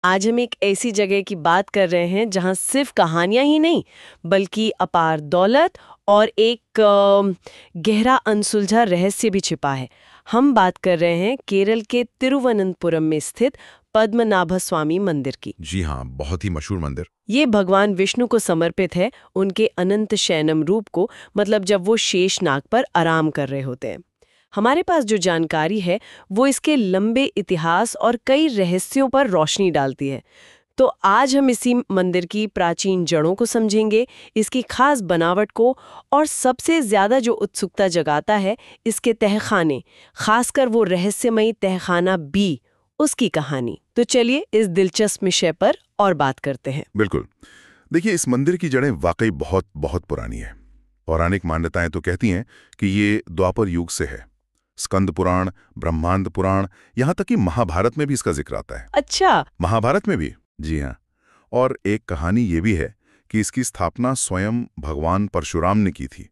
आज हम एक ऐसी जगह की बात कर रहे हैं जहां सिर्फ कहानियां ही नहीं बल्कि अपार दौलत और एक गहरा अनसुलझा रहस्य भी छिपा है। हम बात कर रहे हैं केरल के तिरुवनंतपुरम में स्थित पद्मनाभ स्वामी मंदिर की। जी हाँ, बहुत ही मशहूर मंदिर। ये भगवान विष्णु को समर्पित है, उनके अनंत शयनम रूप को, मतलब जब वो शेषनाग पर आराम कर रहे होते हैं। हमारे पास जो जानकारी है वो इसके लंबे इतिहास और कई रहस्यों पर रोशनी डालती है। तो आज हम इसी मंदिर की प्राचीन जड़ों को समझेंगे, इसकी खास बनावट को, और सबसे ज्यादा जो उत्सुकता जगाता है इसके तहखाने, खासकर वो रहस्यमयी तहखाना बी, उसकी कहानी। तो चलिए इस दिलचस्प विषय पर और बात करते हैं। बिल्कुल। देखिए, इस मंदिर की जड़ें वाकई बहुत बहुत पुरानी है। पौराणिक मान्यताएं तो कहती हैं कि ये द्वापर युग से है। स्कंद पुराण, ब्रह्मांड पुराण, यहाँ तक कि महाभारत में भी इसका जिक्र आता है। अच्छा, महाभारत में भी, जी हाँ। और एक कहानी ये भी है कि इसकी स्थापना स्वयं भगवान परशुराम ने की थी।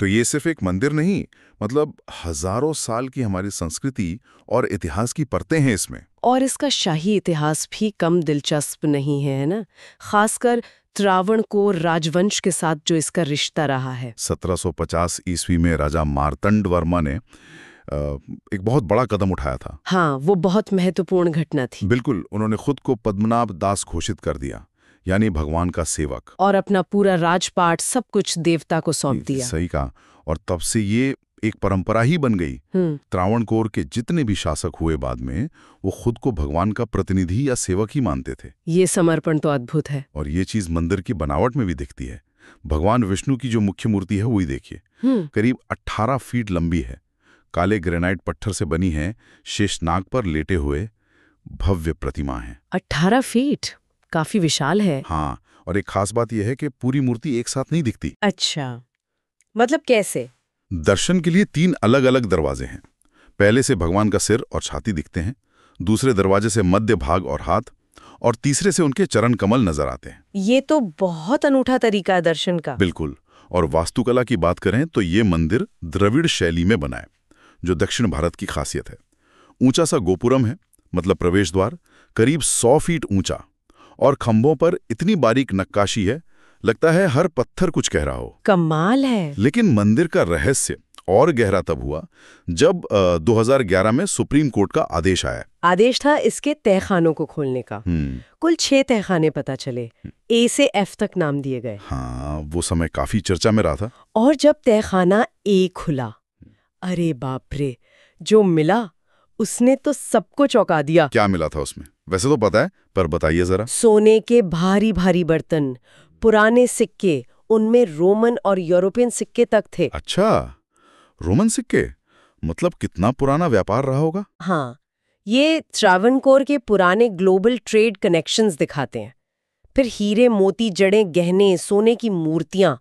तो ये सिर्फ एक मंदिर नहीं, मतलब हजारों साल की हमारी संस्कृति और इतिहास की परतें हैं इसमें। और इसका शाही इतिहास भी कम दिलचस्प नहीं है ना, खासकर त्रावणकोर राजवंश के साथ जो इसका रिश्ता रहा है। 1750 ईस्वी में राजा मार्तंड वर्मा ने एक बहुत बड़ा कदम उठाया था। हाँ, वो बहुत महत्वपूर्ण घटना थी। बिल्कुल, उन्होंने खुद को पद्मनाभ दास घोषित कर दिया, यानी भगवान का सेवक, और अपना पूरा राजपाट सब कुछ देवता को सौंप दिया। सही कहा। और तब से ये एक परंपरा ही बन गई। त्रावणकोर के जितने भी शासक हुए बाद में, वो खुद को भगवान का प्रतिनिधि या सेवक ही मानते थे। ये समर्पण तो अद्भुत है। और ये चीज मंदिर की बनावट में भी दिखती है। भगवान विष्णु की जो मुख्य मूर्ति है वही देखिए, करीब 18 फीट लंबी है, काले ग्रेनाइट पत्थर से बनी है, शेषनाग पर लेटे हुए भव्य प्रतिमा है। 18 फीट, काफी विशाल है। हाँ, और एक खास बात यह है कि पूरी मूर्ति एक साथ नहीं दिखती। अच्छा, मतलब कैसे? दर्शन के लिए 3 अलग अलग दरवाजे हैं। पहले से भगवान का सिर और छाती दिखते हैं, दूसरे दरवाजे से मध्य भाग और हाथ, और तीसरे से उनके चरण कमल नजर आते हैं। ये तो बहुत अनूठा तरीका है दर्शन का। बिल्कुल। और वास्तुकला की बात करें तो ये मंदिर द्रविड़ शैली में बना है, जो दक्षिण भारत की खासियत है। ऊंचा सा गोपुरम है, मतलब प्रवेश द्वार, करीब 100 फीट ऊंचा, और खंभों पर इतनी बारीक नक्काशी है, लगता है हर पत्थर कुछ कह रहा हो। कमाल है। लेकिन मंदिर का रहस्य और गहरा तब हुआ जब 2011 में सुप्रीम कोर्ट का आदेश आया। आदेश था इसके तहखानों को खोलने का। कुल 6 तहखाने पता चले, ए से एफ तक नाम दिए गए। हाँ, वो समय काफी चर्चा में रहा था। और जब तहखाना ए खुला, अरे बाप रे, जो मिला उसने तो सबको चौंका दिया। क्या मिला था उसमें? वैसे तो पता है, पर बताइए जरा। सोने के भारी भारी बर्तन, पुराने सिक्के, उनमें रोमन और यूरोपियन सिक्के तक थे। अच्छा, रोमन सिक्के, मतलब कितना पुराना व्यापार रहा होगा। हाँ, ये त्रावणकोर के पुराने ग्लोबल ट्रेड कनेक्शंस दिखाते हैं। फिर हीरे मोती जड़ें, गहने, सोने की मूर्तियां,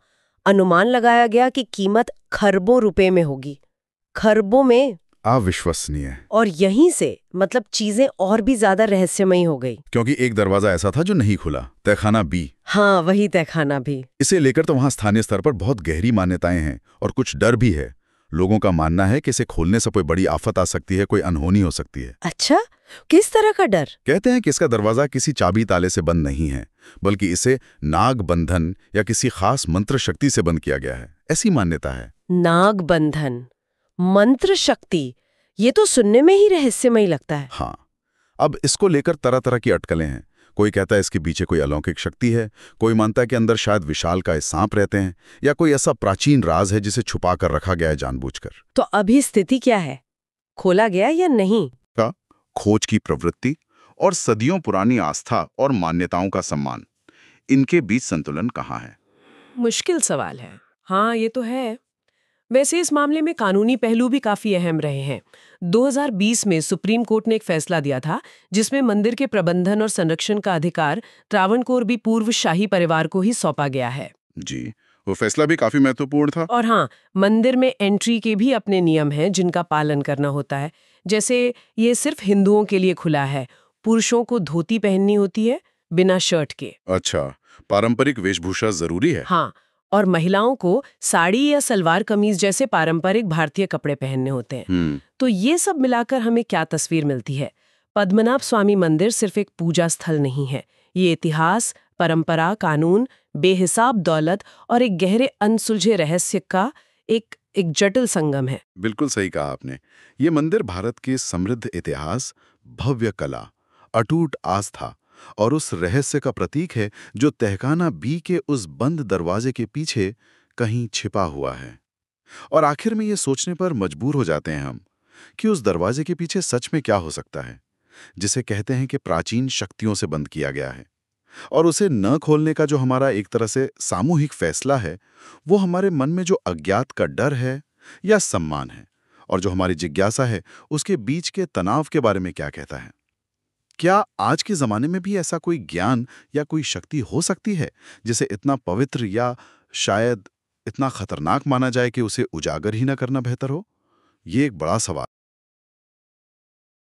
अनुमान लगाया गया कि कीमत खरबों रुपए में होगी। खरबों में। अविश्वसनीय। और यहीं से मतलब चीजें और भी ज्यादा रहस्यमयी हो गई। क्योंकि एक दरवाजा ऐसा था जो नहीं खुला, तहखाना बी। हाँ, वही तहखाना भी। इसे लेकर तो वहां स्थानीय स्तर पर बहुत गहरी मान्यताएं हैं और कुछ डर भी है। लोगों का मानना है कि इसे खोलने से कोई बड़ी आफत आ सकती है, कोई अनहोनी हो सकती है। अच्छा, किस तरह का डर? कहते हैं कि इसका दरवाजा किसी चाबी ताले से बंद नहीं है, बल्कि इसे नाग बंधन या किसी खास मंत्र शक्ति से बंद किया गया है, ऐसी मान्यता है। नाग बंधन, मंत्र शक्ति, ये तो सुनने में ही रहस्यमयी लगता है। हाँ, अब इसको लेकर तरह तरह की अटकलें हैं। कोई कहता है इसके पीछे कोई अलौकिक शक्ति है, कोई मानता है कि अंदर शायद विशालकाय सांप रहते हैं, या कोई ऐसा प्राचीन राज है जिसे छुपा कर रखा गया है जानबूझकर। तो अभी स्थिति क्या है? खोला गया या नहीं? का खोज की प्रवृत्ति और सदियों पुरानी आस्था और मान्यताओं का सम्मान, इनके बीच संतुलन कहाँ है? मुश्किल सवाल है। हाँ, ये तो है। वैसे इस मामले में कानूनी पहलू भी काफी अहम रहे हैं। 2020 में सुप्रीम कोर्ट ने एक फैसला दिया था जिसमें मंदिर के प्रबंधन और संरक्षण का अधिकार त्रावणकोर भी पूर्व शाही परिवार को ही सौंपा गया है। जी, वो फैसला भी काफी महत्वपूर्ण था। और हाँ, मंदिर में एंट्री के भी अपने नियम हैं जिनका पालन करना होता है। जैसे ये सिर्फ हिंदुओं के लिए खुला है, पुरुषों को धोती पहननी होती है बिना शर्ट के। अच्छा, पारंपरिक वेशभूषा जरूरी है। हाँ, और महिलाओं को साड़ी या सलवार कमीज जैसे पारंपरिक भारतीय कपड़े पहनने होते हैं। तो ये सब मिलाकर हमें क्या तस्वीर मिलती है? पद्मनाभ स्वामी मंदिर सिर्फ एक पूजा स्थल नहीं है, ये इतिहास, परंपरा, कानून, बेहिसाब दौलत और एक गहरे अनसुलझे रहस्य का एक जटिल संगम है। बिल्कुल सही कहा आपने। ये मंदिर भारत के समृद्ध इतिहास, भव्य कला, अटूट आस्था और उस रहस्य का प्रतीक है जो तहखाना बी के उस बंद दरवाजे के पीछे कहीं छिपा हुआ है। और आखिर में ये सोचने पर मजबूर हो जाते हैं हम कि उस दरवाजे के पीछे सच में क्या हो सकता है, जिसे कहते हैं कि प्राचीन शक्तियों से बंद किया गया है। और उसे न खोलने का जो हमारा एक तरह से सामूहिक फैसला है, वो हमारे मन में जो अज्ञात का डर है या सम्मान है, और जो हमारी जिज्ञासा है, उसके बीच के तनाव के बारे में क्या कहता है। क्या आज के जमाने में भी ऐसा कोई ज्ञान या कोई शक्ति हो सकती है जिसे इतना पवित्र या शायद इतना खतरनाक माना जाए कि उसे उजागर ही न करना बेहतर हो? ये एक बड़ा सवाल